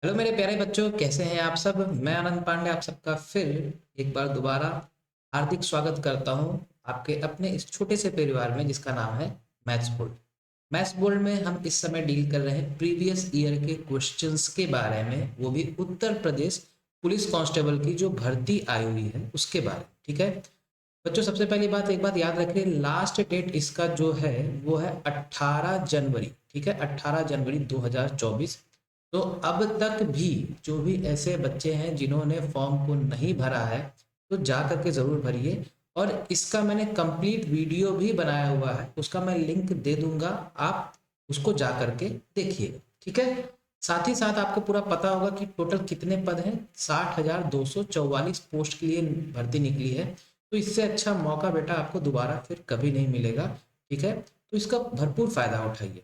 Hello मेरे प्यारे बच्चों, कैसे हैं आप सब। मैं आनंद पांडे आप सबका फिर एक बार दोबारा हार्दिक स्वागत करता हूं आपके अपने इस छोटे से परिवार में जिसका नाम है मैथ्स बोर्ड। मैथ्स बोर्ड में हम इस समय डील कर रहे हैं प्रीवियस ईयर के क्वेश्चंस के बारे में, वो भी उत्तर प्रदेश पुलिस कांस्टेबल की जो भर्ती आई हुई है उसके बारे में। ठीक है बच्चों, सबसे पहली बात एक बात याद रखिए, लास्ट डेट इसका जो है वो है 18 जनवरी। ठीक है, 18 जनवरी 2024। तो अब तक भी जो भी ऐसे बच्चे हैं जिन्होंने फॉर्म को नहीं भरा है तो जा करके ज़रूर भरिए। और इसका मैंने कंप्लीट वीडियो भी बनाया हुआ है, उसका मैं लिंक दे दूंगा, आप उसको जा करके देखिएगा। ठीक है, साथ ही साथ आपको पूरा पता होगा कि टोटल कितने पद हैं। 60,244 पोस्ट के लिए भर्ती निकली है। तो इससे अच्छा मौका बेटा आपको दोबारा फिर कभी नहीं मिलेगा। ठीक है, तो इसका भरपूर फायदा उठाइए।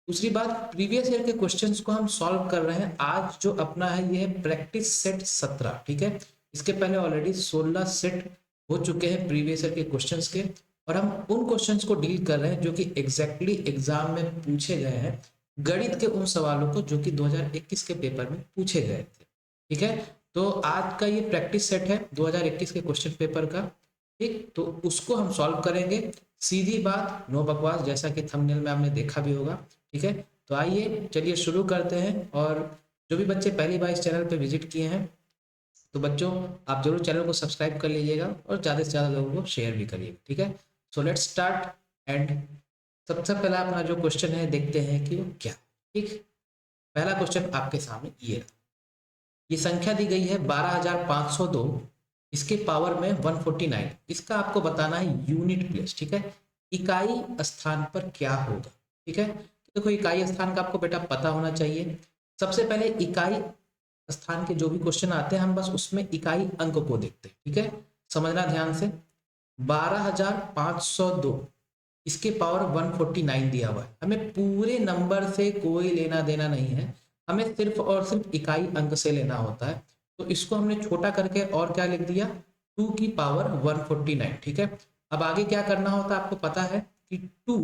दूसरी बात, प्रीवियस ईयर के क्वेश्चंस को हम सॉल्व कर रहे हैं। आज जो अपना है ये है प्रैक्टिस सेट 17। ठीक है, इसके पहले ऑलरेडी 16 सेट हो चुके हैं प्रीवियस ईयर के क्वेश्चंस के, और हम उन क्वेश्चंस को डील कर रहे हैं जो कि एग्जैक्टली एग्जाम में पूछे गए हैं, गणित के उन सवालों को जो कि 2021 के पेपर में पूछे गए थे। ठीक है, तो आज का ये प्रैक्टिस सेट है 2021 के क्वेश्चन पेपर का। ठीक, तो उसको हम सॉल्व करेंगे। सीधी बात, नो बकवास, जैसा कि थंबनेल में आपने देखा भी होगा। ठीक है, तो आइए चलिए शुरू करते हैं। और जो भी बच्चे पहली बार इस चैनल पे विजिट किए हैं तो बच्चों आप जरूर चैनल को सब्सक्राइब कर लीजिएगा और ज़्यादा से ज़्यादा लोगों को शेयर भी करिएगा। ठीक है, सो लेट्स स्टार्ट। एंड सबसे पहला अपना जो क्वेश्चन है देखते हैं कि वो क्या। ठीक, पहला क्वेश्चन आपके सामने ये संख्या दी गई है 12,502, इसके पावर में 149। इसका आपको बताना है यूनिट प्लेस। ठीक है, इकाई स्थान पर क्या होगा। ठीक है, तो देखो इकाई स्थान का आपको बेटा पता होना चाहिए। सबसे पहले इकाई स्थान के जो भी क्वेश्चन आते हैं हम बस उसमें इकाई अंक को देखते हैं। ठीक है, समझना ध्यान से। 12,502 इसके पावर 149 दिया हुआ है, हमें पूरे नंबर से कोई लेना देना नहीं है, हमें सिर्फ और सिर्फ इकाई अंक से लेना होता है। तो इसको हमने छोटा करके और क्या लिख दिया, 2 की पावर 149। ठीक है, अब आगे क्या करना होता है आपको पता है कि 2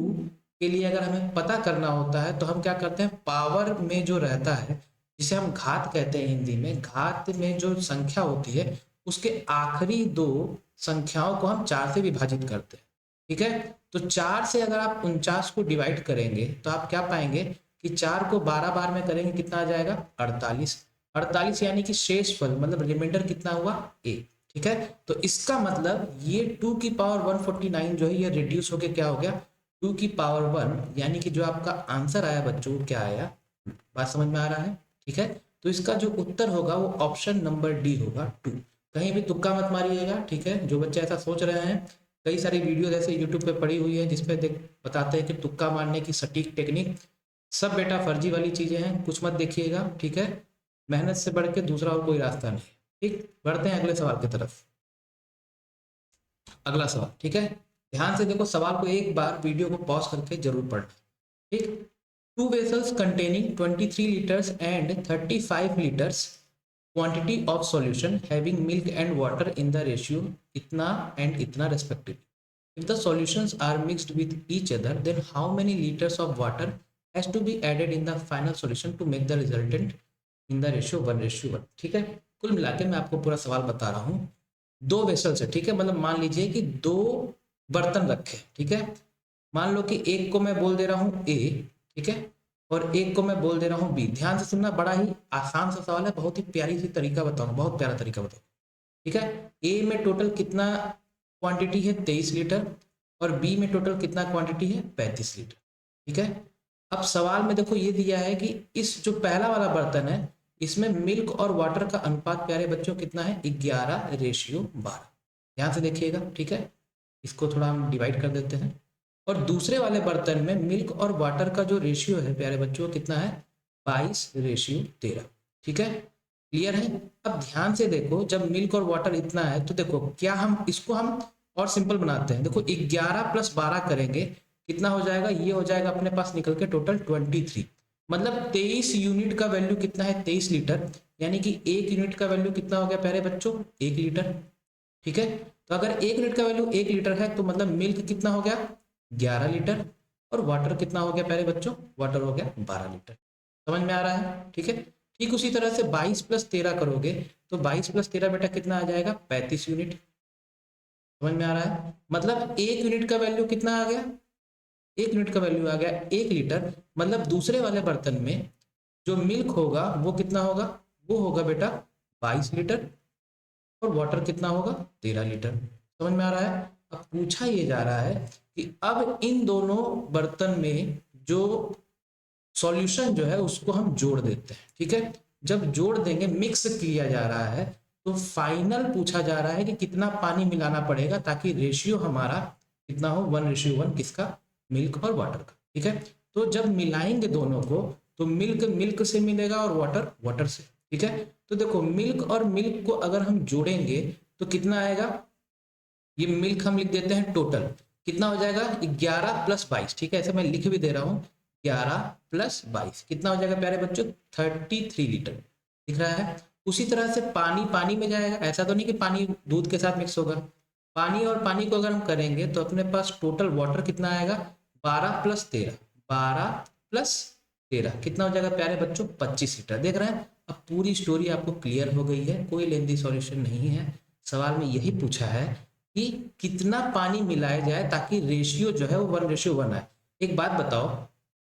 के लिए अगर हमें पता करना होता है तो हम क्या करते हैं, पावर में जो रहता है जिसे हम घात कहते हैं हिंदी में, घात में जो संख्या होती है उसके आखिरी दो संख्याओं को हम 4 से विभाजित करते हैं। ठीक है, तो 4 से अगर आप 49 को डिवाइड करेंगे तो आप क्या पाएंगे कि 4 को 12 बार में करेंगे कितना आ जाएगा, 48। 48 यानी कि शेषफल मतलब रिमाइंडर कितना हुआ, ए। ठीक है, तो इसका मतलब ये 2 की पावर 149 जो है ये रिड्यूस होके क्या हो गया, 2 की पावर 1, यानी कि जो आपका आंसर आया बच्चों क्या आया, बात समझ में आ रहा है। ठीक है, तो इसका जो उत्तर होगा वो ऑप्शन नंबर डी होगा, 2। कहीं भी तुक्का मत मारिएगा। ठीक है, जो बच्चे ऐसा सोच रहे हैं, कई सारी वीडियो जैसे यूट्यूब पे पड़ी हुई है जिसपे देख बताते हैं कि तुक्का मारने की सटीक टेक्निक, सब बेटा फर्जी वाली चीजें हैं, कुछ मत देखिएगा। ठीक है, मेहनत से बढ़ के दूसरा और कोई रास्ता नहीं। ठीक, बढ़ते हैं अगले सवाल की तरफ। अगला सवाल, ठीक है, ध्यान से देखो सवाल को, एक बार वीडियो को पॉज करके जरूर पढ़ना। ठीक, two vessels containing 23 liters and 35 liters quantity of solution having milk and water in the ratio itna and itna respectively. If the solutions are mixed with each other, then how many liters of water has to be added in the final solution to make the resultant in the ratio 1:1? ठीक है, कुल मिला के मैं आपको पूरा सवाल बता रहा हूँ। दो वेसल्स है, ठीक है, मतलब मान लीजिए कि दो बर्तन रखे। ठीक है, मान लो कि एक को मैं बोल दे रहा हूँ ए, ठीक है, और एक को मैं बोल दे रहा हूँ बी। ध्यान से सुनना, बड़ा ही आसान सा सवाल है, बहुत ही प्यारी सी तरीका बताऊँ, बहुत प्यारा तरीका बताऊँ। ठीक है, ए में टोटल कितना क्वांटिटी है, 23 लीटर, और बी में टोटल कितना क्वांटिटी है, 35 लीटर। ठीक है, अब सवाल में देखो ये दिया है कि इस जो पहला वाला बर्तन है इसमें मिल्क और वाटर का अनुपात प्यारे बच्चों कितना है, 11:12। ध्यान से देखिएगा। ठीक है, इसको थोड़ा हम डिवाइड कर देते हैं, और दूसरे वाले बर्तन में मिल्क और वाटर का जो रेशियो है प्यारे बच्चों कितना है, 22:13। ठीक है, क्लियर है। अब ध्यान से देखो, जब मिल्क और वाटर इतना है तो देखो क्या हम इसको हम और सिंपल बनाते हैं। देखो 11 + 12 करेंगे कितना हो जाएगा, ये हो जाएगा अपने पास निकल के टोटल 23, मतलब 23 यूनिट का वैल्यू कितना है, 23 लीटर, यानी कि एक यूनिट का वैल्यू कितना हो गया प्यारे बच्चों, 1 लीटर। ठीक है, तो अगर एक यूनिट का वैल्यू 1 लीटर है तो मतलब मिल्क कितना हो गया, 11 लीटर, और वाटर कितना हो गया प्यारे बच्चों, वाटर हो गया 12 लीटर। समझ में आ रहा है। ठीक है, ठीक उसी तरह से 22 प्लस 13 करोगे तो 22 प्लस 13 बेटा कितना आ जाएगा 35 यूनिट। समझ में आ रहा है? मतलब एक यूनिट का वैल्यू कितना आ गया, एक यूनिट का वैल्यू आ गया 1 लीटर। मतलब दूसरे वाले बर्तन में जो मिल्क होगा वो कितना होगा, वो होगा बेटा 22 लीटर, और वाटर कितना होगा 13 लीटर। समझ में आ रहा है? अब पूछा ये जा रहा है कि अब इन दोनों बर्तन में जो सॉल्यूशन जो है उसको हम जोड़ देते हैं। ठीक है, जब जोड़ देंगे, मिक्स किया जा रहा है, तो फाइनल पूछा जा रहा है कि कितना पानी मिलाना पड़ेगा ताकि रेशियो हमारा कितना हो, 1:1 किसका, मिल्क और वाटर का। ठीक है, तो जब मिलाएंगे दोनों को तो मिल्क मिल्क से मिलेगा और वाटर वाटर से। ठीक है, तो देखो मिल्क और मिल्क को अगर हम जोड़ेंगे तो कितना आएगा, ये मिल्क हम लिख देते हैं टोटल, कितना हो जाएगा 11 प्लस 22। ठीक है, ऐसे मैं लिख भी दे रहा हूँ, 11 प्लस 22 कितना हो जाएगा प्यारे बच्चों 33 लीटर। दिख रहा है? उसी तरह से पानी पानी में जाएगा, ऐसा तो नहीं कि पानी दूध के साथ मिक्स होगा। पानी और पानी को अगर हम करेंगे तो अपने पास टोटल वाटर कितना आएगा 12 प्लस 13, 12 प्लस 13 कितना हो जाएगा प्यारे बच्चों 25 लीटर। देख रहे हैं? अब पूरी स्टोरी आपको क्लियर हो गई है, कोई लेंदी सॉल्यूशन नहीं है। सवाल में यही पूछा है कि कितना पानी मिलाया जाए ताकि रेशियो जो है वो 1:1 आए। एक बात बताओ,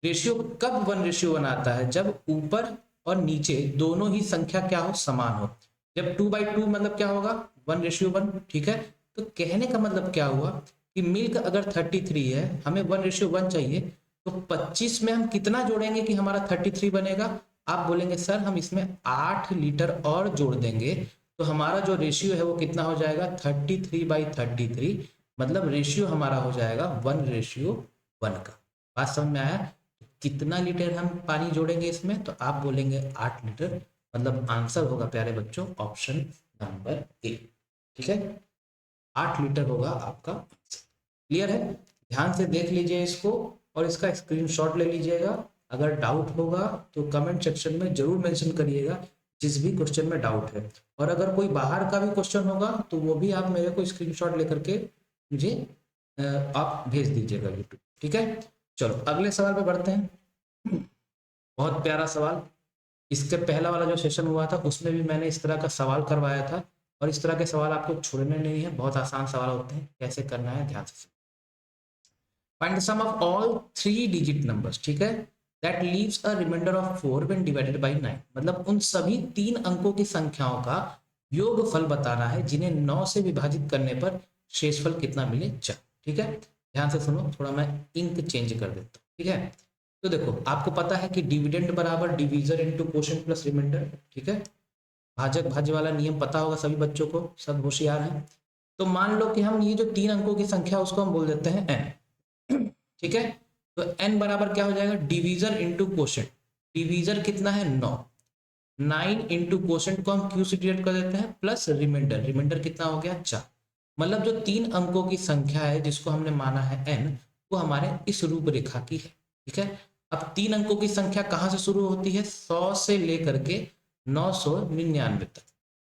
रेशियो कब 1:1 आता है, जब ऊपर और नीचे दोनों ही संख्या क्या हो, समान हो। जब 2/2 मतलब क्या होगा 1:1। ठीक है, तो कहने का मतलब क्या हुआ कि मिल्क अगर 33 है, हमें 1:1 चाहिए, तो 25 में हम कितना जोड़ेंगे कि हमारा 33 बनेगा। आप बोलेंगे सर हम इसमें 8 लीटर और जोड़ देंगे तो हमारा जो रेशियो है वो कितना हो जाएगा 33/33, मतलब रेशियो हमारा हो जाएगा 1:1 का। बात समझ में आया? कितना लीटर हम पानी जोड़ेंगे इसमें, तो आप बोलेंगे 8 लीटर, मतलब आंसर होगा प्यारे बच्चों ऑप्शन नंबर ए। ठीक है, 8 लीटर होगा आपका आंसर। क्लियर है? ध्यान से देख लीजिए इसको और इसका स्क्रीनशॉट ले लीजिएगा। अगर डाउट होगा तो कमेंट सेक्शन में जरूर मेंशन करिएगा जिस भी क्वेश्चन में डाउट है, और अगर कोई बाहर का भी क्वेश्चन होगा तो वो भी आप मेरे को स्क्रीनशॉट लेकर के मुझे आप भेज दीजिएगा यूट्यूब। ठीक है, चलो अगले सवाल पे बढ़ते हैं। बहुत प्यारा सवाल, इसके पहला वाला जो सेशन हुआ था उसमें भी मैंने इस तरह का सवाल करवाया था, और इस तरह के सवाल आपको छोड़ने नहीं है, बहुत आसान सवाल होते हैं। कैसे करना है ध्यान से। Find the sum of all 3 digit numbers. ठीक है, that leaves a reminder of 4 when divided by 9। मतलब उन सभी 3 अंकों की संख्याओं का योगफल बताना है जिन्हें 9 से विभाजित करने पर शेषफल कितना मिले 4। ठीक है, ध्यान से सुनो, थोड़ा मैं इंक चेंज कर देता हूँ। ठीक है, तो देखो आपको पता है कि डिविडेंड बराबर divisor into quotient plus reminder. ठीक है, भाजक भाज्य वाला नियम पता होगा सभी बच्चों को, सब होशियार हैं। तो मान लो कि हम ये जो 3 अंकों की संख्या उसको हम बोल देते हैं n। ठीक है, तो n बराबर क्या हो जाएगा डिवीजर इंटू क्वोशिएंट। डिवीजर कितना है 9, 9 इंटू क्वोशिएंट को हम q से डिवाइड कर देते हैं, प्लस रिमाइंडर, रिमाइंडर कितना हो गया 4। मतलब जो 3 अंकों की संख्या है जिसको हमने माना है n, वो हमारे इस रूपरेखा की है। ठीक है, अब 3 अंकों की संख्या कहाँ से शुरू होती है 100 से लेकर के 999 तक।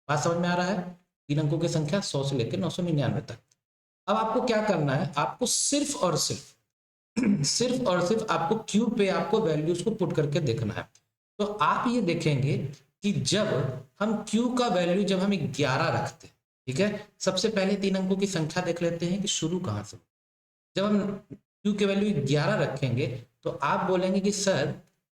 बात समझ में आ रहा है? 3 अंकों की संख्या 100 से लेकर 999 तक। अब आपको क्या करना है, आपको सिर्फ और सिर्फ सिर्फ और सिर्फ आपको क्यूब पे आपको वैल्यूज को पुट करके देखना है। तो आप ये देखेंगे कि जब हम क्यू का वैल्यू जब हम 11 रखते हैं, ठीक है, सबसे पहले 3 अंकों की संख्या देख लेते हैं कि शुरू कहाँ से। जब हम क्यू के वैल्यू 11 रखेंगे तो आप बोलेंगे कि सर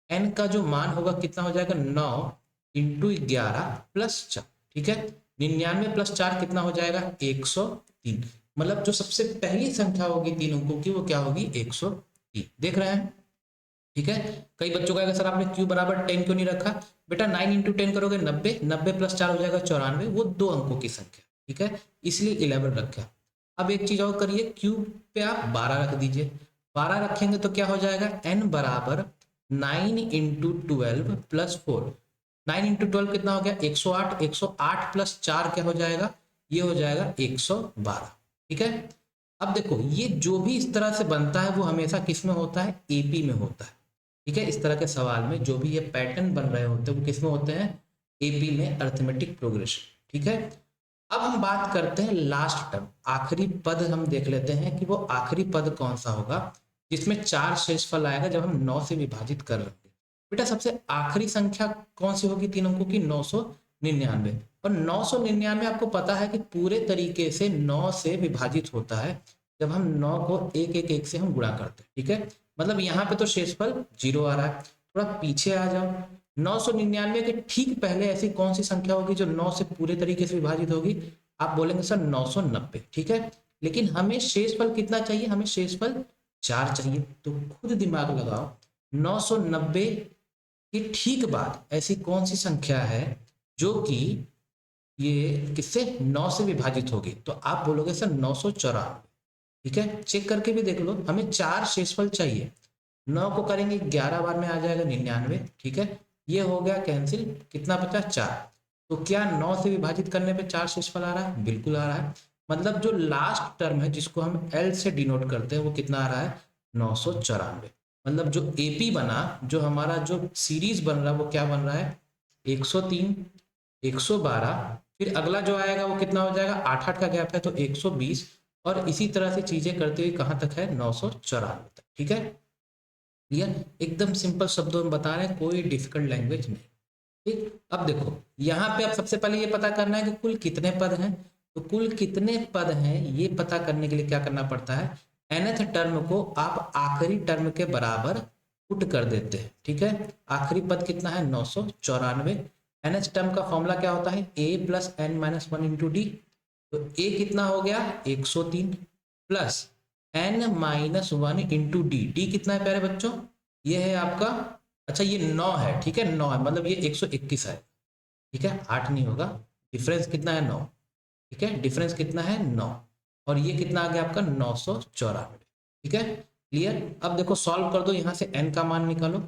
एन का जो मान होगा कितना हो जाएगा 9 इंटू 11 प्लस 4। ठीक है, 99 प्लस 4 कितना हो जाएगा 103। मतलब जो सबसे पहली संख्या होगी 3 अंकों की वो क्या होगी 103। देख रहे हैं? ठीक है, कई बच्चों का सर आपने क्यू बराबर 10 क्यों नहीं रखा, बेटा 9 इंटू 10 करोगे 90, 90 प्लस 4 हो जाएगा 94, वो 2 अंकों की संख्या। ठीक है, इसलिए 11 रखा। अब एक चीज और करिए, क्यूब पे आप 12 रख दीजिए। 12 रखेंगे तो क्या हो जाएगा n बराबर 9 इंटू 12 प्लस 4। 9 इंटू 12 कितना हो गया 108, 108 प्लस 4 क्या हो जाएगा, ये हो जाएगा 112। ठीक है, अब देखो ये जो भी इस तरह से बनता है वो हमेशा किस में होता है एपी में होता है। ठीक है, इस तरह के सवाल में जो भी ये पैटर्न बन रहे होते हैं वो किस में होते हैं एपी में, अर्थमेटिक प्रोग्रेशन। ठीक है, अब हम बात करते हैं लास्ट टर्म, आखिरी पद हम देख लेते हैं कि वो आखिरी पद कौन सा होगा जिसमें 4 शेषफल आएगा जब हम 9 से विभाजित कर रहे हैं। बेटा सबसे आखिरी संख्या कौन सी होगी तीन अंकों की? 999। और 999 आपको पता है कि पूरे तरीके से 9 से विभाजित होता है जब हम 9 को एक एक एक से हम गुणा करते हैं, ठीक है। मतलब यहाँ पे तो शेषफल 0 आ रहा है। थोड़ा पीछे आ जाओ, 999 के ठीक पहले ऐसी कौन सी संख्या होगी जो 9 से पूरे तरीके से विभाजित होगी? आप बोलेंगे सर 990, ठीक है। लेकिन हमें शेषफल कितना चाहिए? हमें शेषफल 4 चाहिए। तो खुद दिमाग लगाओ, 990 के ठीक बाद ऐसी कौन सी संख्या है जो कि ये किससे 9 से विभाजित होगी? तो आप बोलोगे सर 994, ठीक है। चेक करके भी देख लो, हमें 4 शेषफल चाहिए। 9 को करेंगे 11 बार में आ जाएगा 99, ठीक है। ये हो गया कैंसिल, कितना बचा? 4। तो क्या 9 से विभाजित करने पे 4 शेषफल आ रहा है? बिल्कुल आ रहा है। मतलब जो लास्ट टर्म है जिसको हम L से डिनोट करते हैं वो कितना आ रहा है? 994। मतलब जो एपी बना, जो हमारा जो सीरीज बन रहा है वो क्या बन रहा है? 103, 112, फिर अगला जो आएगा वो कितना हो जाएगा? 8 का गैप है तो 120, और इसी तरह से चीजें करते हुए कहां तक है? 994 तक, ठीक है। क्लियर? एकदम सिंपल शब्दों में बता रहे हैं, कोई डिफिकल्ट लैंग्वेज नहीं। ठीक, अब देखो यहाँ पे आप सबसे पहले ये पता करना है कि कुल कितने पद हैं। तो कुल कितने पद हैं ये पता करने के लिए क्या करना पड़ता है? nth टर्म को आप आखिरी टर्म के बराबर पुट कर देते हैं, ठीक है। आखिरी पद कितना है? 994। nth टर्म का फॉर्मूला क्या होता है? a plus n minus one into d. तो a कितना हो गया? 103 plus n minus one into d. D कितना है प्यारे बच्चों? ये है आपका, अच्छा ये 9 है, ठीक है। 9 है मतलब ये 121 है, ठीक है। 8 नहीं होगा, डिफरेंस कितना है? 9, ठीक है। डिफरेंस कितना है? 9। और ये कितना आ गया आपका? 994, ठीक है। क्लियर? अब देखो सॉल्व कर दो, यहाँ से n का मान निकालो।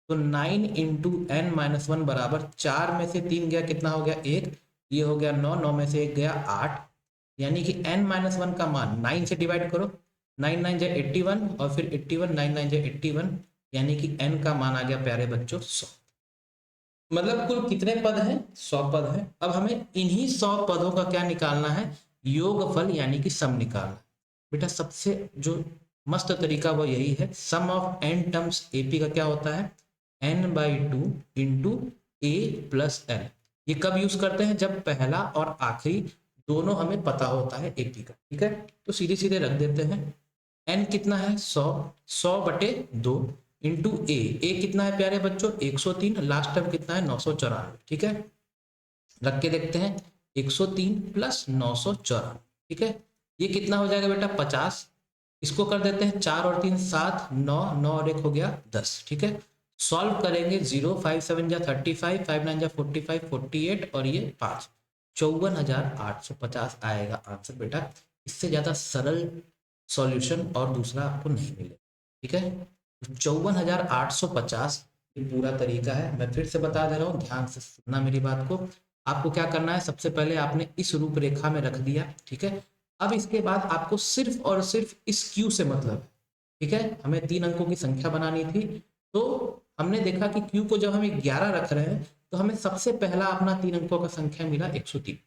तो 9 इंटू एन माइनस वन बराबर 4 में से 3 गया, कितना हो गया? 1। ये हो गया 9, 9 में से 1 गया 8। यानी कि n माइनस वन का मान 9 से डिवाइड करो, 9 9 जा 81, और फिर 81 9 9 जा 81, यानी कि n का मान आ गया प्यारे बच्चों 100। मतलब कुल कितने पद हैं? 100 पद हैं। अब हमें इन्हीं 100 पदों का क्या निकालना है? योगफल यानी कि सम निकालना है। बेटा सबसे जो मस्त तरीका वो यही है, सम ऑफ n टर्म्स एपी का क्या होता है? n/2 इंटू ए प्लस एन। ये कब यूज करते हैं? जब पहला और आखिरी दोनों हमें पता होता है एपी का, ठीक है। तो सीधे सीधे रख देते हैं। n कितना है? 100, 100/2 इंटू ए कितना है प्यारे बच्चों? 103। लास्ट टर्म कितना है? 994, ठीक है। रख के देखते हैं, 103 प्लस 994, ठीक है। ये कितना हो जाएगा बेटा? 50। इसको कर देते हैं 4 और 3 7, 9, 9 और 1 हो गया 10, ठीक है। सॉल्व करेंगे, 0 5 7 जा 35, 5 9 जा 45, 48 और ये 5, 54,850 आएगा आंसर बेटा। इससे ज्यादा सरल सॉल्यूशन और दूसरा आपको नहीं मिलेगा, ठीक है। 54,850 ये पूरा तरीका है। मैं फिर से बता दे रहा हूँ, ध्यान से सुनना मेरी बात को। आपको क्या करना है? सबसे पहले आपने इस रूपरेखा में रख दिया, ठीक है। अब इसके बाद आपको सिर्फ और सिर्फ इस क्यू से मतलब है, ठीक है। हमें 3 अंकों की संख्या बनानी थी, तो हमने देखा कि क्यू को जब हम 11 रख रहे हैं तो हमें सबसे पहला अपना 3 अंकों का संख्या मिला 103।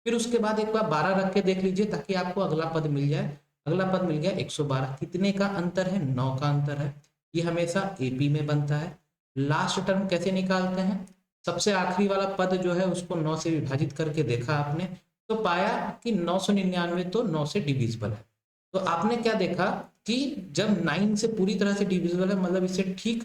फिर उसके बाद एक बार 12 रख के देख लीजिए ताकि आपको अगला पद मिल जाए। अगला पद मिल गया 112। कितने का अंतर है? 9 का अंतर है। ये हमेशा एपी में बनता है। लास्ट टर्म कैसे निकालते हैं? सबसे आखिरी वाला पद जो है उसको 9 से विभाजित करके देखा आपने, तो पाया कि 999 तो 9 से डिविजिबल है। तो आपने क्या देखा कि जब 9 से पूरी तरह से डिविजिबल है, मतलब इससे ठीक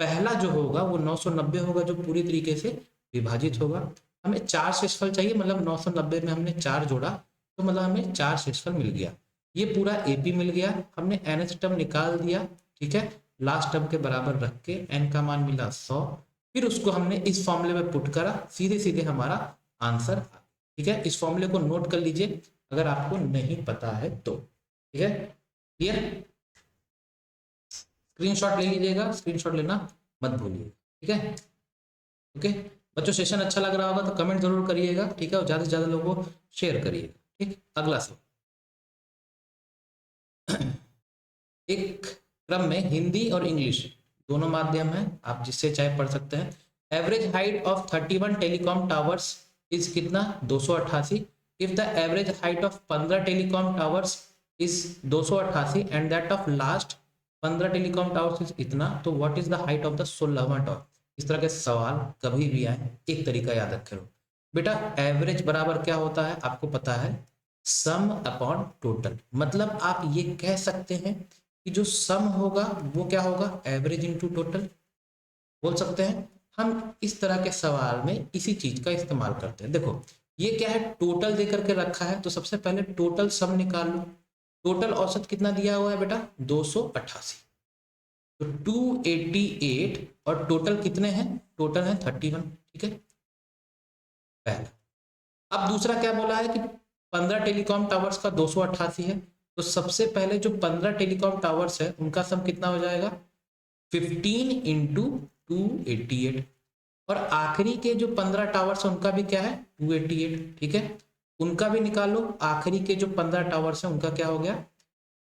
पहला जो होगा वो 990 होगा जो पूरी तरीके से विभाजित होगा। हमें 4 शेषफल चाहिए, मतलब 990 में हमने 4 जोड़ा तो मतलब हमें 4 शेषफल मिल गया। ये पूरा एपी मिल गया। हमने nth टर्म निकाल दिया, ठीक है। लास्ट टर्म के बराबर रख के n का मान मिला 100। फिर उसको हमने इस फॉर्मूले में पुट करा, सीधे सीधे हमारा आंसर, ठीक है। इस फॉर्मूले को नोट कर लीजिए अगर आपको नहीं पता है तो, ठीक है। क्लियर? स्क्रीनशॉट ले लीजिएगा, स्क्रीनशॉट लेना मत भूलिए, ठीक है। ओके बच्चों, सेशन अच्छा लग रहा होगा तो कमेंट जरूर करिएगा, ठीक है। और ज्यादा से ज्यादा लोगों को शेयर करिएगा, ठीक। अगला सवाल, एक क्रम में हिंदी और इंग्लिश दोनों माध्यम है, आप जिससे चाहे पढ़ सकते हैं। Average height of 31 telecom towers is कितना? 288। If the average height of 15 telecom towers is 288 and that of last 15 telecom towers is इतना, तो what is the height of the 16वां टावर? इस तरह के सवाल कभी भी आए, एक तरीका याद रखे हो बेटा, एवरेज बराबर क्या होता है आपको पता है, सम अपॉन टोटल। मतलब आप ये कह सकते हैं कि जो सम होगा वो क्या होगा, एवरेज इंटू टोटल बोल सकते हैं। हम इस तरह के सवाल में इसी चीज का इस्तेमाल करते हैं। देखो ये क्या है, टोटल दे करके रखा है, तो सबसे पहले टोटल सम निकाल लो। टोटल औसत कितना दिया हुआ है बेटा, 288। तो 288 और टोटल कितने हैं, टोटल है 31, ठीक है पहला। अब दूसरा क्या बोला है कि 15 टेलीकॉम टावर्स का 288 है, तो सबसे पहले जो 15 टेलीकॉम टावर्स है उनका सम कितना हो जाएगा, 15 इंटू 288। और आखिरी के जो 15 टावर्स है उनका भी क्या है 288, ठीक है उनका भी निकालो। आखिरी के जो 15 टावर्स है उनका क्या हो गया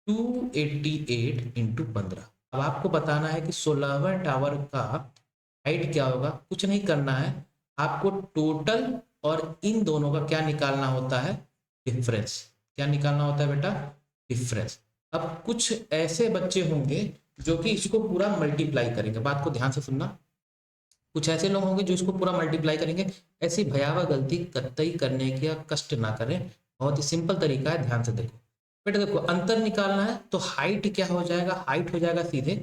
288 इंटू 15। अब आपको बताना है कि 16वें टावर का हाइट क्या होगा, कुछ नहीं करना है, आपको टोटल और इन दोनों का क्या निकालना होता है, डिफरेंस। क्या निकालना होता है बेटा, डिफरेंस। अब कुछ ऐसे बच्चे होंगे जो कि इसको पूरा मल्टीप्लाई करेंगे, बात को ध्यान से सुनना। कुछ ऐसे लोग होंगे जो इसको पूरा मल्टीप्लाई करेंगे। ऐसी भयावह गलती कतई करने का कष्ट ना करें, बहुत ही सिंपल तरीका है, ध्यान से देखो बेटा। देखो अंतर निकालना है तो हाइट क्या हो जाएगा, हाइट हो जाएगा सीधे,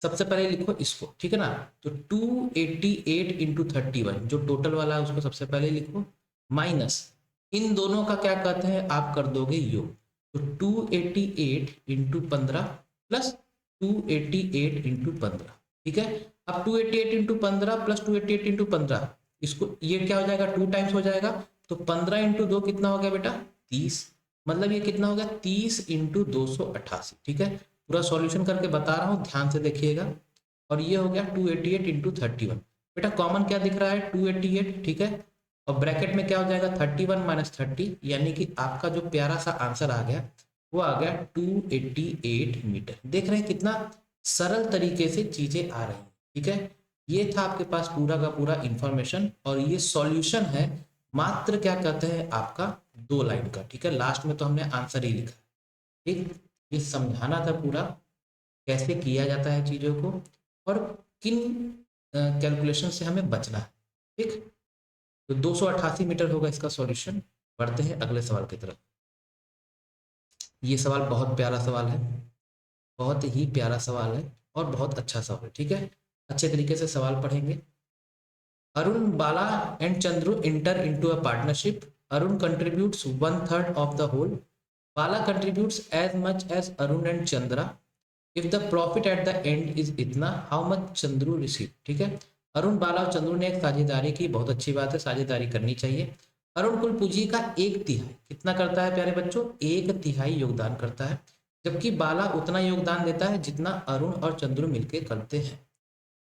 सबसे पहले लिखो इसको, ठीक है ना। तो 288 इंटू 31 जो टोटल वाला है उसको सबसे पहले लिखो, माइनस इन दोनों का क्या कहते हैं आप कर दोगे योग। तो 288 इंटू 15 प्लस 288 इंटू 15, ठीक है। अब 288 इंटू 15 प्लस 288 इंटू 15, इसको ये क्या हो जाएगा 2 टाइम्स हो जाएगा। तो 15 इंटू 2 कितना हो गया बेटा 30, मतलब ये कितना हो गया 30 इंटू 288, ठीक है। पूरा सॉल्यूशन करके बता रहा हूँ, ध्यान से देखिएगा। और ये हो गया 288 इंटू 31, बेटा कॉमन क्या दिख रहा है 288, ठीक है। और ब्रैकेट में क्या हो जाएगा 31 माइनस 30, यानी कि आपका जो प्यारा सा आंसर आ गया वो आ गया 288 मीटर। देख रहे हैं कितना सरल तरीके से चीजें आ रही हैं, ठीक है। ये था आपके पास पूरा का पूरा इंफॉर्मेशन, और ये सॉल्यूशन है मात्र क्या कहते हैं आपका 2 लाइन का, ठीक है। लास्ट में तो हमने आंसर ही लिखा, ठीक। ये समझाना था पूरा कैसे किया जाता है चीजों को, और किन कैलकुलेशन से हमें बचना है, ठीक। तो 288 मीटर होगा इसका सॉल्यूशन। बढ़ते हैं अगले सवाल की तरफ। ये सवाल बहुत प्यारा सवाल है, बहुत ही प्यारा सवाल है और बहुत अच्छा सवाल है, ठीक है। अच्छे तरीके से सवाल पढ़ेंगे। Arun, Bala and Chandru enter into a partnership. Arun contributes 1/3 of the whole. Bala contributes as much as Arun and Chandra. If the profit at the end is इतना, how much Chandru receive? ठीक है, अरुण बाला और चंद्रू ने एक साझेदारी की, बहुत अच्छी बात है, साझेदारी करनी चाहिए। अरुण कुल पूंजी का 1/3 कितना करता है प्यारे बच्चों, 1/3 योगदान करता है, जबकि बाला उतना योगदान देता है जितना अरुण और चंद्रू मिलकर करते हैं।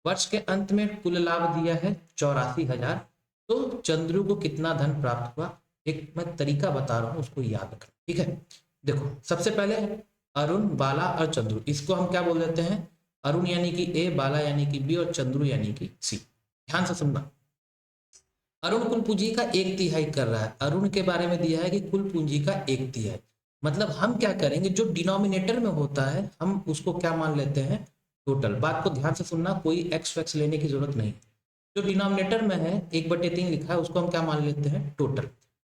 वर्ष के अंत में कुल लाभ दिया है 84,000, तो चंद्रू को कितना धन प्राप्त हुआ। एक मैं तरीका बता रहा हूँ उसको याद रखना, ठीक है। देखो सबसे पहले अरुण, बाला और चंद्रू, इसको हम क्या बोल देते हैं, अरुण यानी कि ए, बाला यानी कि बी और चंद्रू यानी कि सी। ध्यान से सुनना, अरुण कुल पूंजी का 1/3 कर रहा है। अरुण के बारे में दिया है कि कुल पूंजी का 1/3, मतलब हम क्या करेंगे जो डिनोमिनेटर में होता है हम उसको क्या मान लेते हैं, टोटल। बात को ध्यान से सुनना, कोई एक्स वैक्स लेने की जरूरत नहीं। जो डिनोमिनेटर में है 1/3 लिखा है उसको हम क्या मान लेते हैं, टोटल।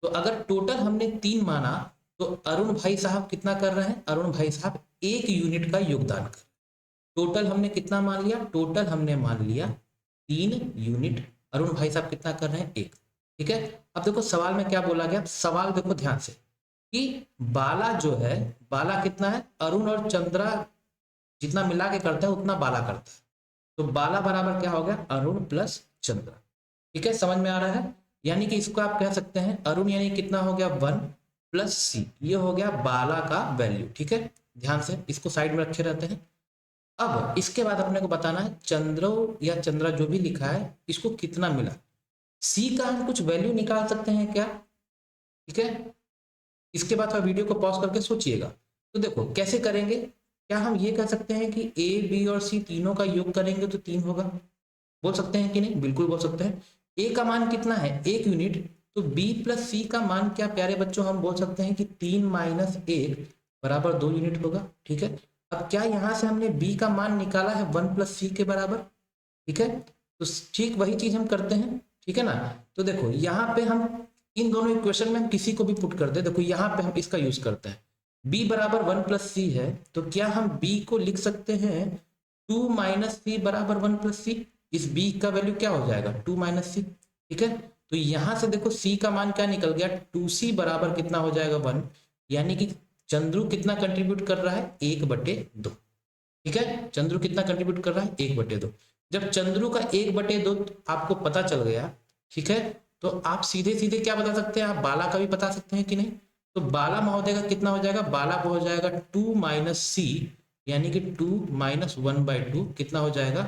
तो अगर टोटल हमने 3 माना तो अरुण भाई साहब कितना कर रहे हैं, अरुण भाई साहब 1 यूनिट का योगदान कर। टोटल हमने कितना मान लिया, टोटल हमने मान लिया 3 यूनिट। अरुण भाई साहब कितना कर रहे हैं, 1, ठीक है। अब देखो सवाल में क्या बोला गया, सवाल देखो ध्यान से कि बाला जो है, बाला कितना है, अरुण और चंद्रा जितना मिला के करता है उतना बाला करता है। तो बाला बराबर क्या हो गया, अरुण प्लस चंद्रा, ठीक है, समझ में आ रहा है। यानी कि इसको आप कह सकते हैं अरुण यानी कितना हो गया 1 प्लस सी, ये हो गया बाला का वैल्यू, ठीक है। ध्यान से इसको साइड में रखे रहते हैं। अब इसके बाद अपने को बताना है चंद्रो या चंद्रा जो भी लिखा है इसको कितना मिला। सी का हम कुछ वैल्यू निकाल सकते हैं क्या, ठीक है। इसके बाद आप वीडियो को पॉज करके सोचिएगा। तो देखो कैसे करेंगे, क्या हम ये कह सकते हैं कि ए, बी और सी तीनों का योग करेंगे तो 3 होगा, बोल सकते हैं कि नहीं, बिल्कुल बोल सकते हैं। ए का मान कितना है 1 यूनिट, तो बी प्लस सी का मान क्या प्यारे बच्चों, हम बोल सकते हैं कि 3 माइनस 1 बराबर 2 यूनिट होगा, ठीक है। अब क्या यहाँ से हमने बी का मान निकाला है 1 प्लस सी के बराबर, ठीक है। तो ठीक वही चीज हम करते हैं, ठीक है ना। तो देखो यहाँ पे हम इन दोनों इक्वेशन में हम किसी को भी पुट कर दे, देखो यहाँ पे हम इसका यूज करते हैं, b बराबर 1+c है, तो क्या हम b को लिख सकते हैं 2 - c बराबर 1+c। इस b का वैल्यू क्या हो जाएगा 2 - c, ठीक है। तो यहां से देखो c का मान क्या निकल गया 2c बराबर कितना हो जाएगा 1, यानी कि चंद्रू कितना कंट्रीब्यूट कर रहा है 1/2, ठीक है। चंद्रू कितना कंट्रीब्यूट कर रहा है 1/2। जब चंद्रू का 1/2 आपको पता चल गया, ठीक है, तो आप सीधे सीधे क्या बता सकते हैं, आप बाला का भी बता सकते हैं कि नहीं। तो बाला महोदय का कितना हो जाएगा, बाला का हो जाएगा 2 - c, यानी कि 2 - 1/2 कितना हो जाएगा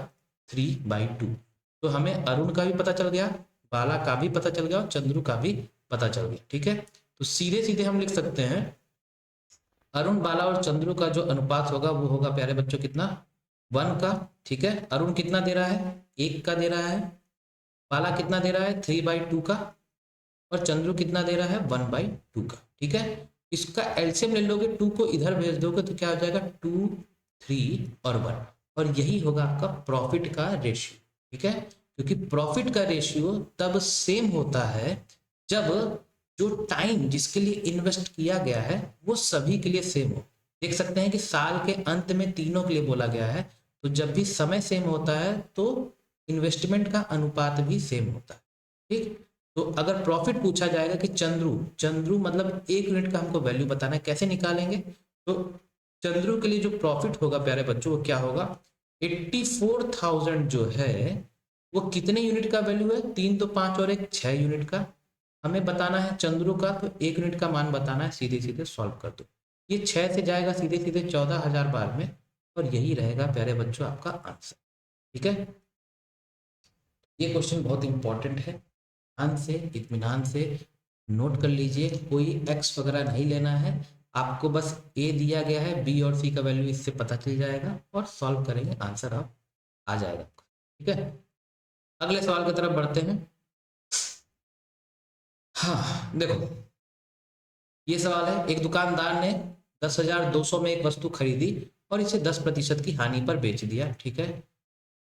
3/2। तो हमें अरुण का भी पता चल गया, बाला का भी पता चल गया और चंद्रू का भी पता चल गया, ठीक है। तो सीधे सीधे हम लिख सकते हैं अरुण, बाला और चंद्रू का जो अनुपात होगा वो होगा प्यारे बच्चों कितना 1 का, ठीक है। अरुण कितना दे रहा है 1 का दे रहा है, बाला कितना दे रहा है 3/2 का, और चंद्रू कितना दे रहा है 1/2 का, ठीक है। इसका एलसीएम ले लोगे, 2 को इधर भेज दोगे तो क्या हो जाएगा 2, 3 और 1, और यही होगा आपका प्रॉफिट का रेशियो, ठीक है। क्योंकि प्रॉफिट का रेशियो तब सेम होता है जब जो टाइम जिसके लिए इन्वेस्ट किया गया है वो सभी के लिए सेम हो। देख सकते हैं कि साल के अंत में तीनों के लिए बोला गया है, तो जब भी समय सेम होता है तो इन्वेस्टमेंट का अनुपात भी सेम होता है, ठीक। तो अगर प्रॉफिट पूछा जाएगा कि चंद्रू, चंद्रू मतलब 1 यूनिट का हमको वैल्यू बताना है, कैसे निकालेंगे। तो चंद्रू के लिए जो प्रॉफिट होगा प्यारे बच्चों वो क्या होगा 84,000 जो है वो कितने यूनिट का वैल्यू है, 3 तो 5 और 1 6 यूनिट का। हमें बताना है चंद्रू का, तो 1 यूनिट का मान बताना है, सीधे सीधे सॉल्व कर दो। ये 6 से जाएगा सीधे सीधे 14,000 बार में, और यही रहेगा प्यारे बच्चों आपका आंसर, ठीक है। ये क्वेश्चन बहुत इंपॉर्टेंट है, ध्यान से इत्मीनान से नोट कर लीजिए, कोई एक्स वगैरह नहीं लेना है, आपको बस ए दिया गया है, बी और सी का वैल्यू इससे पता चल जाएगा और सॉल्व करेंगे, आंसर आप आ जाएगा, ठीक है। अगले सवाल की तरफ बढ़ते हैं। हाँ देखो, ये सवाल है, एक दुकानदार ने 10,200 में एक वस्तु खरीदी और इसे 10% की हानि पर बेच दिया, ठीक है।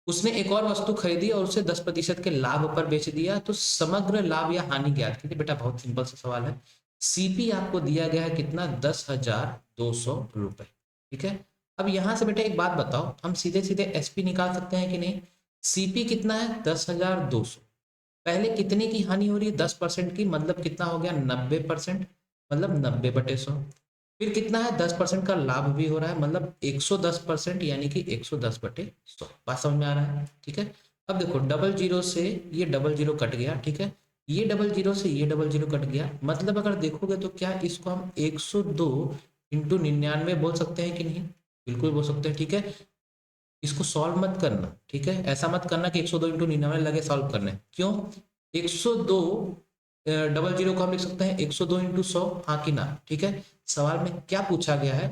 उसने एक और वस्तु खरीदी और उसे 10% के लाभ पर बेच दिया, तो समग्र लाभ या हानि ज्ञात कीजिए। बेटा बहुत सिंपल सा सवाल है, सीपी आपको दिया गया है कितना 10,200 रुपए, ठीक है। अब यहां से बेटा एक बात बताओ, हम सीधे सीधे एसपी निकाल सकते हैं कि नहीं। सीपी कितना है 10,200, पहले कितने की हानि हो रही है 10% की, मतलब कितना हो गया 90%, मतलब 90/100। फिर कितना है 10% का लाभ भी हो रहा है, मतलब 110%, यानी कि 110/100। बात समझ में आ रहा है, ठीक है। अब देखो डबल जीरो से ये डबल जीरो कट गया, ठीक है, ये डबल जीरो से ये डबल जीरो कट गया, मतलब अगर देखोगे तो क्या इसको हम 102 × 99 बोल सकते हैं कि नहीं, बिल्कुल बोल सकते हैं, ठीक है। इसको सॉल्व मत करना, ठीक है, ऐसा मत करना कि 102 × 99 लगे सॉल्व करने, क्यों 102 डबल जीरो को हम लिख सकते हैं 102 × 100, हाँ कि ना, ठीक है। सवाल में क्या पूछा गया है,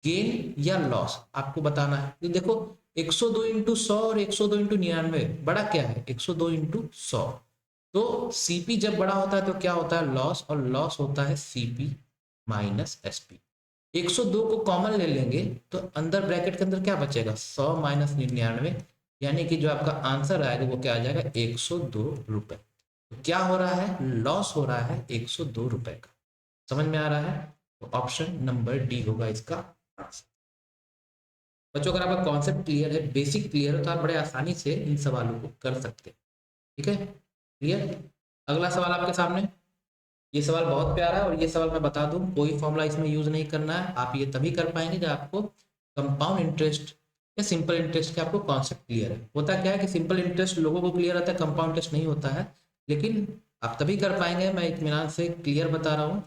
गेन या लॉस आपको बताना है। तो देखो 102 × 100 और 102 × 99 बड़ा क्या है 102 × 100, तो सीपी जब बड़ा होता है तो क्या होता है लॉस, और लॉस होता है सीपी माइनस एसपी। 102 को कॉमन ले लेंगे तो अंदर ब्रैकेट के अंदर क्या बचेगा 100 - 99, यानी कि जो आपका आंसर आएगा वो क्या आ जाएगा 102 रुपए। तो क्या हो रहा है लॉस हो रहा है 102 रुपए का, समझ में आ रहा है। तो ऑप्शन नंबर डी होगा इसका आंसर। बच्चों अगर आपका कॉन्सेप्ट क्लियर है, बेसिक क्लियर है, तो आप बड़े आसानी से इन सवालों को कर सकते हैं, ठीक है, क्लियर। अगला सवाल आपके सामने, ये सवाल बहुत प्यारा है, और ये सवाल मैं बता दूं कोई फॉर्मूला इसमें यूज नहीं करना है, आप ये तभी कर पाएंगे जब आपको कंपाउंड इंटरेस्ट या सिंपल इंटरेस्ट के आपको कॉन्सेप्ट क्लियर है। होता क्या है कि सिंपल इंटरेस्ट लोगों को क्लियर होता है, कंपाउंड इंटरेस्ट नहीं होता है, लेकिन आप तभी कर पाएंगे, मैं इत्मीनान से क्लियर बता रहा हूँ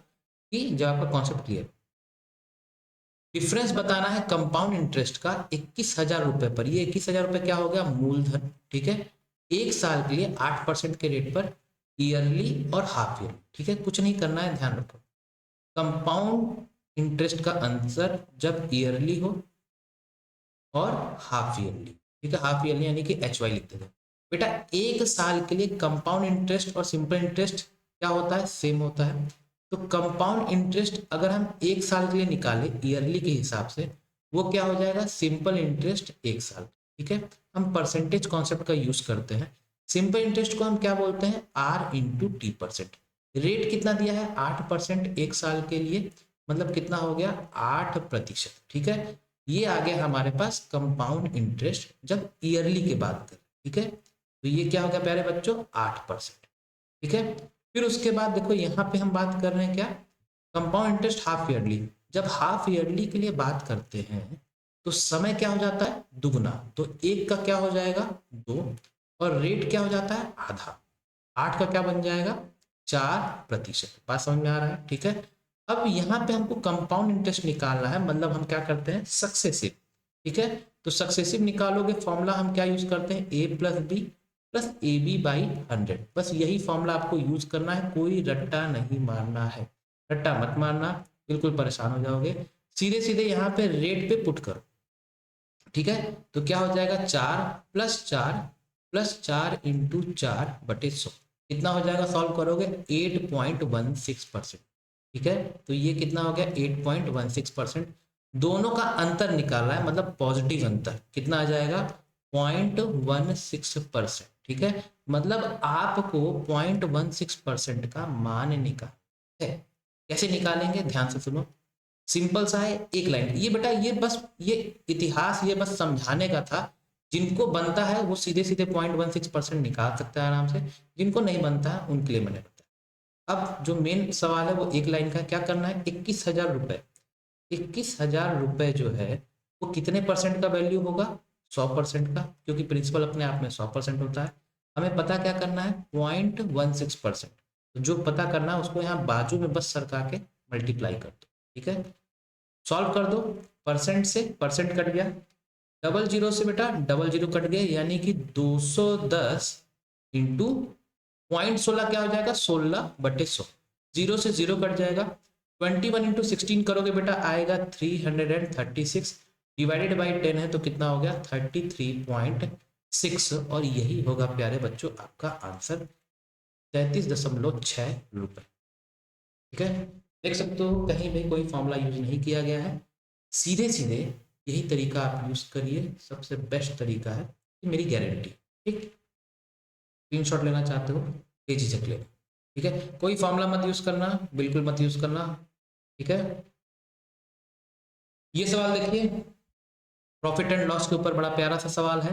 कि जब आपका कॉन्सेप्ट क्लियर। डिफरेंस बताना है कंपाउंड इंटरेस्ट का 21,000 रुपए पर, ये 21,000 रुपए क्या हो गया मूलधन, ठीक है, एक साल के लिए 8% के रेट पर, ईयरली और हाफ ईयरली, ठीक है, कुछ नहीं करना है, ध्यान रखो। कंपाउंड इंटरेस्ट का आंसर जब ईयरली हो और हाफ ईयरली, ठीक है, हाफ ईयरली यानी कि HY लिख देते हैं बेटा। एक साल के लिए कंपाउंड इंटरेस्ट और सिंपल इंटरेस्ट क्या होता है सेम होता है, तो कंपाउंड इंटरेस्ट अगर हम एक साल के लिए निकालें ईयरली के हिसाब से, वो क्या हो जाएगा सिंपल इंटरेस्ट एक साल, ठीक है, हम परसेंटेज कॉन्सेप्ट का यूज करते हैं। सिंपल इंटरेस्ट को हम क्या बोलते हैं, R into T percent. Rate कितना दिया है, 8% एक साल के लिए, मतलब कितना हो गया, 8%। ठीक है, ये आ गया हमारे पास कंपाउंड इंटरेस्ट जब ईयरली की बात करें। ठीक है, तो ये क्या हो गया प्यारे बच्चों, 8%। ठीक है, फिर उसके बाद देखो यहाँ पे हम बात कर रहे हैं क्या, कंपाउंड इंटरेस्ट हाफ ईयरली। जब हाफ ईयरली के लिए बात करते हैं तो समय क्या हो जाता है, दुगुना। तो एक का क्या हो जाएगा, 2, और रेट क्या हो जाता है, आधा। 8 का क्या बन जाएगा, 4%। बात समझ में आ रहा है। ठीक है, अब यहाँ पे हमको कंपाउंड इंटरेस्ट निकालना है, मतलब हम क्या करते हैं, सक्सेसिव। ठीक है, तो सक्सेसिव निकालोगे, फॉर्मूला हम क्या यूज करते हैं, A plus B plus A B by 100। बस यही फॉर्मूला आपको यूज करना है, कोई रट्टा नहीं मारना है। रट्टा मत मारना, बिल्कुल परेशान हो जाओगे। सीधे सीधे यहाँ पे रेट पे पुट करो। ठीक है, तो क्या हो जाएगा, 4 + 4 इंटू 4/100, कितना हो जाएगा, सॉल्व करोगे 8.16%। ठीक है, तो ये कितना हो गया, 8.16%। दोनों का अंतर निकालना है, मतलब पॉजिटिव अंतर कितना आ जाएगा, 0.16%। ठीक है, मतलब आपको 0.16% का मान निकाल है। कैसे निकालेंगे, ध्यान से सुनो, सिंपल सा है, एक लाइन। ये बेटा ये बस ये इतिहास ये बस समझाने का था। जिनको बनता है वो सीधे सीधे 0.16% निकाल सकता है आराम से, जिनको नहीं बनता है उनके लिए मैंने बताया। अब जो मेन सवाल है वो एक लाइन का, क्या करना है, 21,000 रुपये। 21,000 रुपये जो है वो कितने परसेंट का वैल्यू होगा, 100% का, क्योंकि प्रिंसिपल अपने आप में 100% होता है। हमें पता क्या करना है, 0.16%। तो जो पता करना है उसको यहाँ बाजू में बस सरका के मल्टीप्लाई कर दो। ठीक है, सॉल्व कर दो, परसेंट से परसेंट कट गया, डबल जीरो से बेटा डबल जीरो कट गया, यानी कि 210 इंटू 0.16 क्या हो जाएगा, 16/100। जीरो से जीरो कट जाएगा। 21 इंटू 16 करोगे बेटा आएगा 336, डिवाइडेड बाई 10 है तो कितना हो गया, 33.6। और यही होगा प्यारे बच्चों आपका आंसर, 33.6 रुपये। ठीक है, देख सकते हो कहीं भी कोई फॉर्मूला यूज नहीं किया गया है, सीधे सीधे यही तरीका आप यूज करिए, सबसे बेस्ट तरीका है, ये मेरी गारंटी। ठीक, स्क्रीनशॉट लेना चाहते हो तेजी से लेना। ठीक है, कोई फॉर्मूला मत यूज करना, बिल्कुल मत यूज करना। ठीक है, ये सवाल देखिए, प्रॉफिट एंड लॉस के ऊपर बड़ा प्यारा सा सवाल है।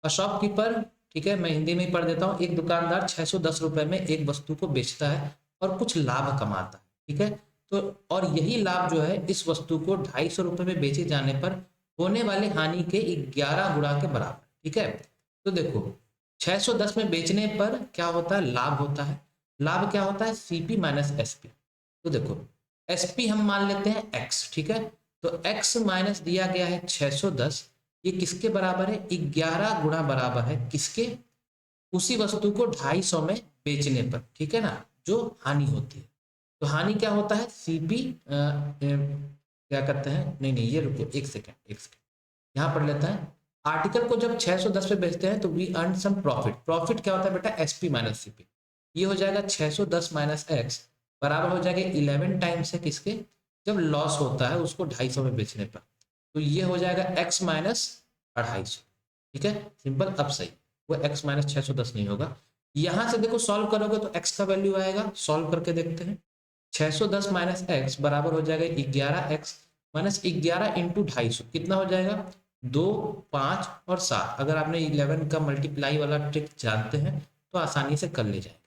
अ शॉपकीपर, ठीक है मैं हिंदी में ही पढ़ देता हूँ, एक दुकानदार 610 रुपए में एक वस्तु को बेचता है और कुछ लाभ कमाता है। ठीक है, तो और यही लाभ जो है इस वस्तु को 250 रुपए में बेचे जाने पर होने वाली हानि के 11 गुणा के बराबर। ठीक है, तो देखो 610 में बेचने पर क्या होता है, लाभ होता है। लाभ क्या होता है, सीपी माइनस एसपी। तो देखो एसपी हम मान लेते हैं एक्स। ठीक है, तो एक्स माइनस दिया गया है 610, ये किसके बराबर है, 11 गुणा बराबर है किसके, उसी वस्तु को 250 में बेचने पर। ठीक है ना, जो हानि होती है। तो हानि क्या होता है, सीपी क्या करते हैं, नहीं नहीं ये रुको, एक सेकेंड एक सेकेंड, यहाँ पढ़ लेता है। आर्टिकल को जब 610 पे बेचते हैं तो we earn some profit. Profit क्या होता है बेटा, एसपी माइनस सीपी। ये हो जाएगा 610 माइनस एक्स बराबर हो जाएगा 11 टाइम्स है किसके, जब लॉस होता है उसको 250 में बेचने पर। तो ये हो जाएगा एक्स माइनस 250। ठीक है, सिंपल। अब सही, वो एक्स माइनस 610 नहीं होगा। यहां से देखो सॉल्व करोगे तो एक्स का वैल्यू आएगा, सॉल्व करके देखते हैं। 610 माइनस एक्स बराबर हो जाएगा 11x माइनस 11 इंटू 250, कितना हो जाएगा, 2, 5 और 7। अगर आपने 11 का मल्टीप्लाई वाला ट्रिक जानते हैं तो आसानी से कर ले जाएंगे।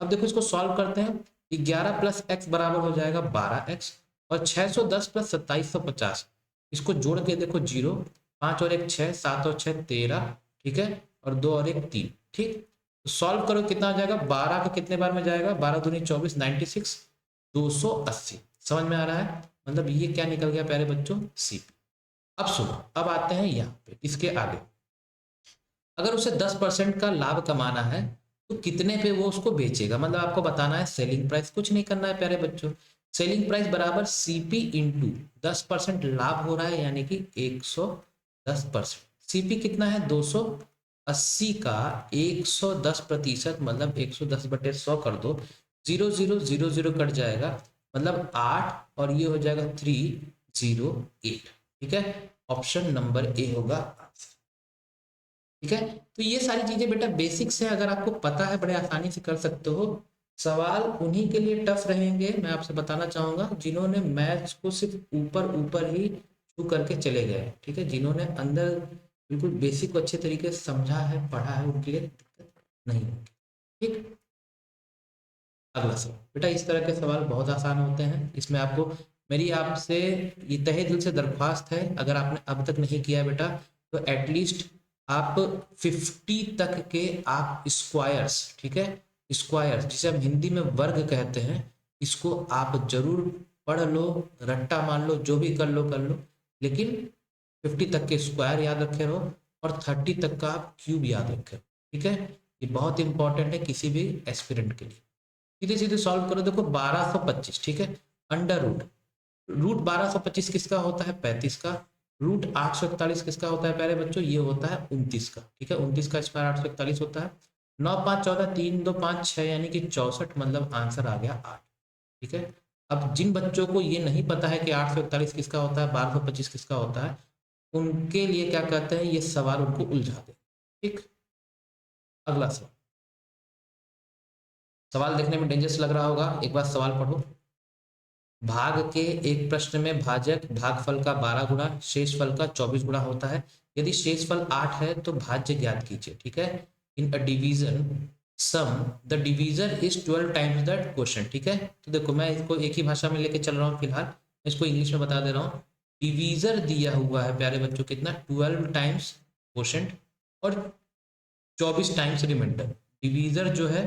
अब देखो इसको सॉल्व करते हैं, 11 प्लस एक्स बराबर हो जाएगा 12x, और 610 प्लस 2750, इसको जोड़ के देखो 0, 5 और 1 6, 7 और 6 13। ठीक है, और 2 और 1 3। ठीक, तो सॉल्व करो कितना हो जाएगा, 12 का कितने बार में जाएगा, 12 दूनी 24, 96, 280। समझ में आ रहा है, मतलब ये क्या निकल गया प्यारे बच्चों, सीपी। अब सुनो, अब आते हैं यहाँ पे इसके आगे। अगर उसे 10% का लाभ कमाना है तो कितने पे वो उसको बेचेगा, मतलब आपको बताना है सेलिंग प्राइस, कुछ नहीं करना है प्यारे बच्चों। सेलिंग प्राइस बराबर सीपी इंटू 10% लाभ हो रहा है, यानी कि 110%। सीपी कितना है, 280 का 110%, मतलब 110/100 कर दो, 0000 कट जाएगा, मतलब 8, और ये हो जाएगा 308। ठीक है, ऑप्शन नंबर ए होगा आंसर। ठीक है। तो ये सारी चीजें बेटा बेसिक्स है, अगर आपको पता है बड़े आसानी से कर सकते हो। सवाल उन्हीं के लिए टफ रहेंगे, मैं आपसे बताना चाहूंगा, जिन्होंने मैथ्स को सिर्फ ऊपर ऊपर ही छू करके चले गए। ठीक है, जिन्होंने अंदर बिल्कुल बेसिक को अच्छे तरीके से समझा है, पढ़ा है, उनके लिए दिक्कत नहीं होगी। ठीक। अगला सवाल बेटा, इस तरह के सवाल बहुत आसान होते हैं। इसमें आपको मेरी आपसे ये तहे दिल से दरख्वास्त है, अगर आपने अब तक नहीं किया है बेटा, तो एटलीस्ट आप 50 तक के आप स्क्वायर्स, ठीक है, स्क्वायर्स जिसे हम हिंदी में वर्ग कहते हैं, इसको आप जरूर पढ़ लो, रट्टा मान लो, जो भी कर लो, लेकिन 50 तक के स्क्वायर याद रखे रहो और 30 तक का आप क्यूब याद रखे रहो। ठीक है, ये बहुत इंपॉर्टेंट है किसी भी एस्पिरेंट के लिए। सीधे सीधे सॉल्व करो, देखो 1225, ठीक है, अंडर रूट, रूट 1225 किसका होता है, 35 का। रूट 841 किसका होता है प्यारे बच्चों, ये होता है 29 का। ठीक है, 29 का स्क्वायर 841 होता है। 9 5 14 3 2 5 6 यानी कि 64, मतलब आंसर आ गया 8। ठीक है, अब जिन बच्चों को ये नहीं पता है कि 841 किसका होता है, 1225 किसका होता है, उनके लिए क्या कहते हैं, ये सवाल उनको उलझा दे। ठीक। अगला सवाल, सवाल देखने में डेंजरस लग रहा होगा, एक बार सवाल पढ़ो। भाग के एक प्रश्न में भाजक भागफल का 12 गुना, शेषफल का 24 गुना होता है। यदि शेषफल 8 है तो भाज्य ज्ञात कीजिए। ठीक है, in a division sum the divisor is 12 times that question. ठीक है, तो देखो मैं इसको एक ही भाषा में लेके चल रहा हूँ फिलहाल, मैं इसको इंग्लिश में बता दे रहा हूँ। डिवीजर दिया हुआ है प्यारे बच्चों कितना, 12 टाइम्स क्वेश्चन और 24 टाइम्स रिमाइंडर। डिवीजर जो है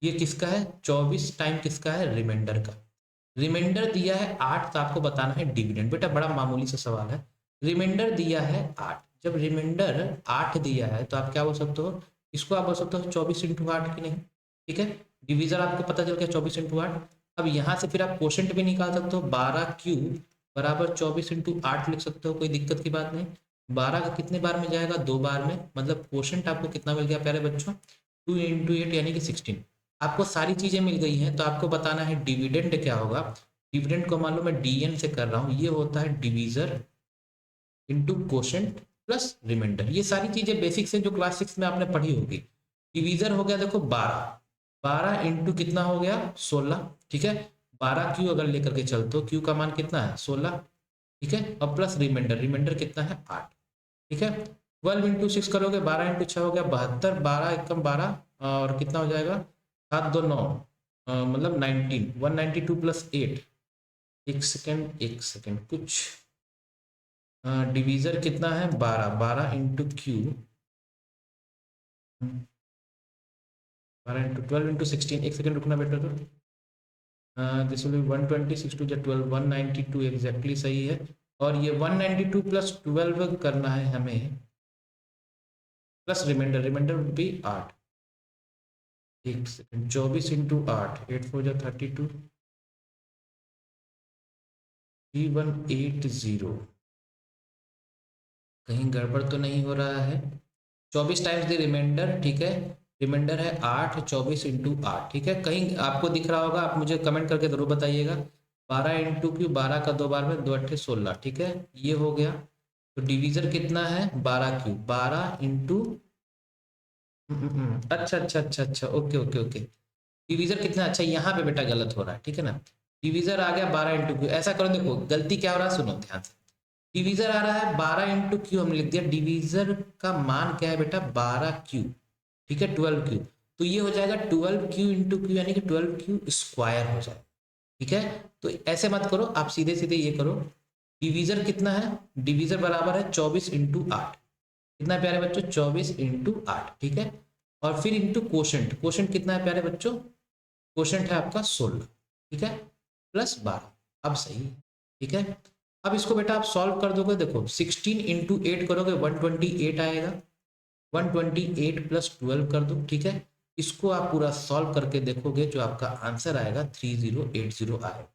ये किसका है, 24 टाइम किसका है, रिमाइंडर का। रिमाइंडर दिया है 8, तो आपको बताना है डिविडेंड। बेटा बड़ा मामूली सा सवाल है, रिमाइंडर दिया है 8, जब रिमाइंडर 8 दिया है तो आप क्या बोल सकते हो, इसको आप बोल सकते हो 24 × 8 की नहीं। ठीक है, डिवीजर आपको पता चल गया 24 × 8। अब यहाँ से फिर आप क्वोशंट भी निकाल सकते हो, 12 क्यूब बराबर 24 × 8 लिख सकते हो, कोई दिक्कत की बात नहीं। 12 का कितने बार में जाएगा, 2 बार में, मतलब क्वोशंट आपको कितना मिल गया प्यारे बच्चों, 2 × 8 यानी कि 16। आपको सारी चीजें मिल गई हैं, तो आपको बताना है डिविडेंड क्या होगा। डिविडेंड को मान लो मैं डीएन से कर रहा हूं, ये होता है divisor into quotient plus reminder. ये सारी चीजें बेसिक से जो क्लास 6 में आपने पढ़ी होगी। डिवीजर हो गया देखो 12, 12 इंटू कितना हो गया 16। ठीक है, 12 क्यू अगर लेकर के चलते हो, क्यू का मान कितना है 16। ठीक है, और प्लस रिमाइंडर, रिमाइंडर कितना है 8। ठीक है, 12 × 6 करोगे, 12 × 6 हो गया 72, 12 एकम 12 और कितना हो जाएगा 7 2 9, मतलब 19, 192 प्लस 8। एक सेकेंड एक सेकेंड, कुछ डिवीजर कितना है 12, 12 इंटू क्यू, 12 इंटू 12 × 16, एक सेकेंड रुकना बेटा। तो दिस विल बी 120, 6 2 12, 192 एग्जैक्टली सही है। और ये 192 प्लस 12 करना है हमें, प्लस रिमाइंडर, रिमाइंडर भी 8। एक सेकेंड, 24 × 8, 8 4 32, 3180। कहीं गड़बड़ तो नहीं हो रहा है। 24 टाइम्स द रिमाइंडर, ठीक है, रिमाइंडर है 8, 24 × 8। ठीक है, कहीं आपको दिख रहा होगा, आप मुझे कमेंट करके जरूर बताइएगा। 12 इंटू क्यू, 12 का 2 बार में, 2 8 16। ठीक है, ये हो गया। तो डिवीजर कितना है 12 क्यू, 12 इंटू, अच्छा अच्छा अच्छा अच्छा, ओके ओके ओके। डिवीजर कितना, अच्छा यहाँ पे बेटा गलत हो रहा है, ठीक है ना। डिवीजर आ गया 12 इंटू क्यू, ऐसा करो, देखो गलती क्या हो रहा है, सुनो ध्यान से। डिवीजर आ रहा है 12 इंटू क्यू, हमने लिख दिया, डिवीजर का मान क्या है बेटा 12 क्यू। ठीक है, 12 क्यू, तो ये हो जाएगा 12 क्यू इंटू क्यू, यानी कि 12 क्यू स्क्वायर हो जाएगा। ठीक है, तो ऐसे मत करो, आप सीधे सीधे ये करो। डिवीजर कितना है, डिवीजर बराबर है 24 × 8। कितना प्यारे बच्चों, 24 × 8। ठीक है, और फिर इंटू क्वोशंट, क्वोशंट कितना है प्यारे बच्चों, क्वोशंट है आपका 16। ठीक है, प्लस 12, अब सही है। ठीक है, अब इसको बेटा आप सॉल्व कर दोगे, देखो 16 × 8 करोगे 128 आएगा, 128 प्लस 12 कर दो। ठीक है, इसको आप पूरा सॉल्व करके देखोगे, जो आपका आंसर आएगा 3080 आएगा।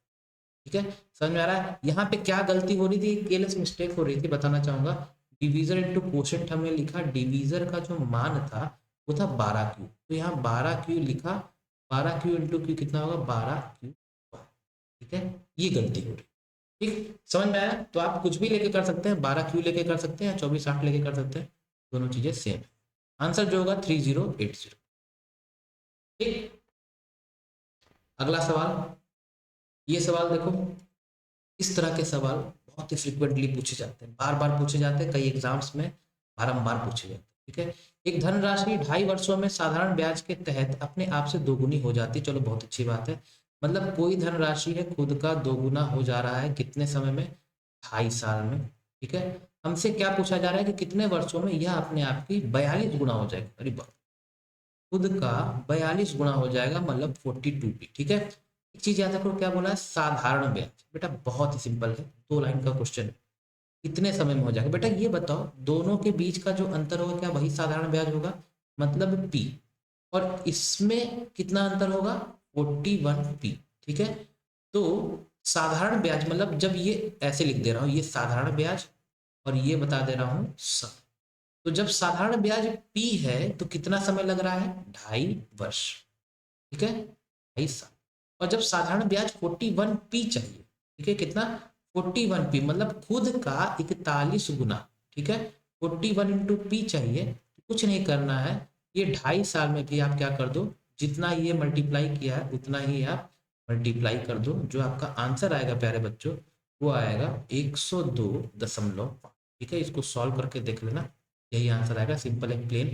ठीक है, समझ में आ रहा है। यहाँ पे क्या गलती हो रही थी, केयरलेस मिस्टेक हो रही थी, बताना चाहूंगा। डिवीजर इंटू क्वोशंट हमने लिखा, डिवीजर का जो मान था वो था 12 क्यू, तो यहाँ 12 क्यू लिखा, 12 क्यू इंटू क्यू कितना होगा 12 क्यू। ठीक है, ये गलती हो रही। ठीक, समझ में आया। तो आप कुछ भी लेके कर सकते हैं, 12 क्यू लेके कर सकते हैं, 24 8 लेके कर सकते हैं, दोनों चीजें सेम है। आंसर जो होगा 3080। ठीक, अगला सवाल। ये सवाल देखो, इस तरह के सवाल बहुत ही फ्रिक्वेंटली पूछे जाते हैं, बार बार पूछे जाते हैं, कई एग्जाम्स में बारंबार पूछे जाते हैं। ठीक है, एक धनराशि 2.5 वर्षों में साधारण ब्याज के तहत अपने आप से दोगुनी हो जाती है। चलो बहुत अच्छी बात है, मतलब कोई धनराशि है खुद का दोगुना हो जा रहा है कितने समय में, 2.5 साल में। ठीक है, हमसे क्या पूछा जा रहा है कि कितने वर्षों में यह अपने आप की 42 गुना हो जाएगा। अरे बाप, खुद का 42 गुना हो जाएगा, मतलब 42p। ठीक है, एक चीज याद रखो, क्या बोला है, साधारण ब्याज। बेटा बहुत ही सिंपल है, 2 लाइन का क्वेश्चन है, कितने समय में हो जाएगा। बेटा ये बताओ, दोनों के बीच का जो अंतर होगा क्या वही साधारण ब्याज होगा, मतलब p, और इसमें कितना अंतर होगा, 41p। ठीक है, तो साधारण ब्याज मतलब जब ये ऐसे लिख दे रहा हूं, ये साधारण ब्याज और ये बता दे रहा हूं समय, तो जब साधारण ब्याज p है तो कितना समय लग रहा है, 2.5 वर्ष। ठीक है, 2.5 साल। और जब साधारण ब्याज 41p चाहिए, ठीक है, कितना, 41p, मतलब खुद का 41 गुना। ठीक है, 41 इंटू पी चाहिए, कुछ नहीं करना है, ये 2.5 साल में भी आप क्या कर दो, जितना ये मल्टीप्लाई किया है उतना ही आप मल्टीप्लाई कर दो, जो आपका आंसर आएगा प्यारे बच्चों वो आएगा 102.5। ठीक है, इसको सॉल्व करके देख लेना, यही आंसर आएगा, सिंपल एंड प्लेन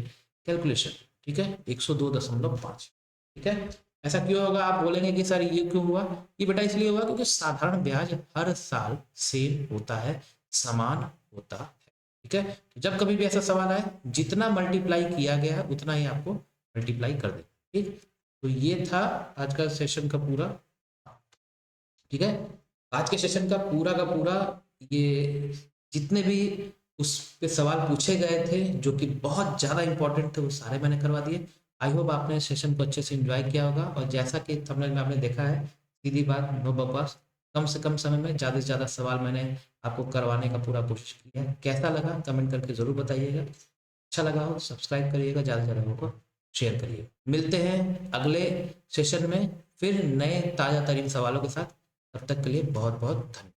कैलकुलेशन। ठीक है, 102.5। ठीक है, ऐसा क्यों होगा, आप बोलेंगे कि सर ये क्यों हुआ, ये बेटा इसलिए हुआ क्योंकि साधारण ब्याज हर साल सेम होता है, समान होता है। ठीक है, तो जब कभी भी ऐसा सवाल आए, जितना मल्टीप्लाई किया गया है उतना ही आपको मल्टीप्लाई कर दे। ठीक, तो ये था आज का सेशन का पूरा। ठीक है, आज के सेशन का पूरा ये जितने भी उस पे सवाल पूछे गए थे जो कि बहुत ज़्यादा इंपॉर्टेंट थे वो सारे मैंने करवा दिए। आई होप आपने सेशन को अच्छे से एंजॉय किया होगा, और जैसा कि थंबनेल में आपने देखा है, सीधी बात, नो बकवास, कम से कम समय में ज़्यादा से ज़्यादा सवाल मैंने आपको करवाने का पूरा कोशिश की है। कैसा लगा कमेंट करके ज़रूर बताइएगा, अच्छा लगा हो सब्सक्राइब करिएगा, ज़्यादा से ज़्यादा लोगों को शेयर करिए। मिलते हैं अगले सेशन में फिर नए ताज़ा तरीन सवालों के साथ, तब तक के लिए बहुत बहुत धन्यवाद।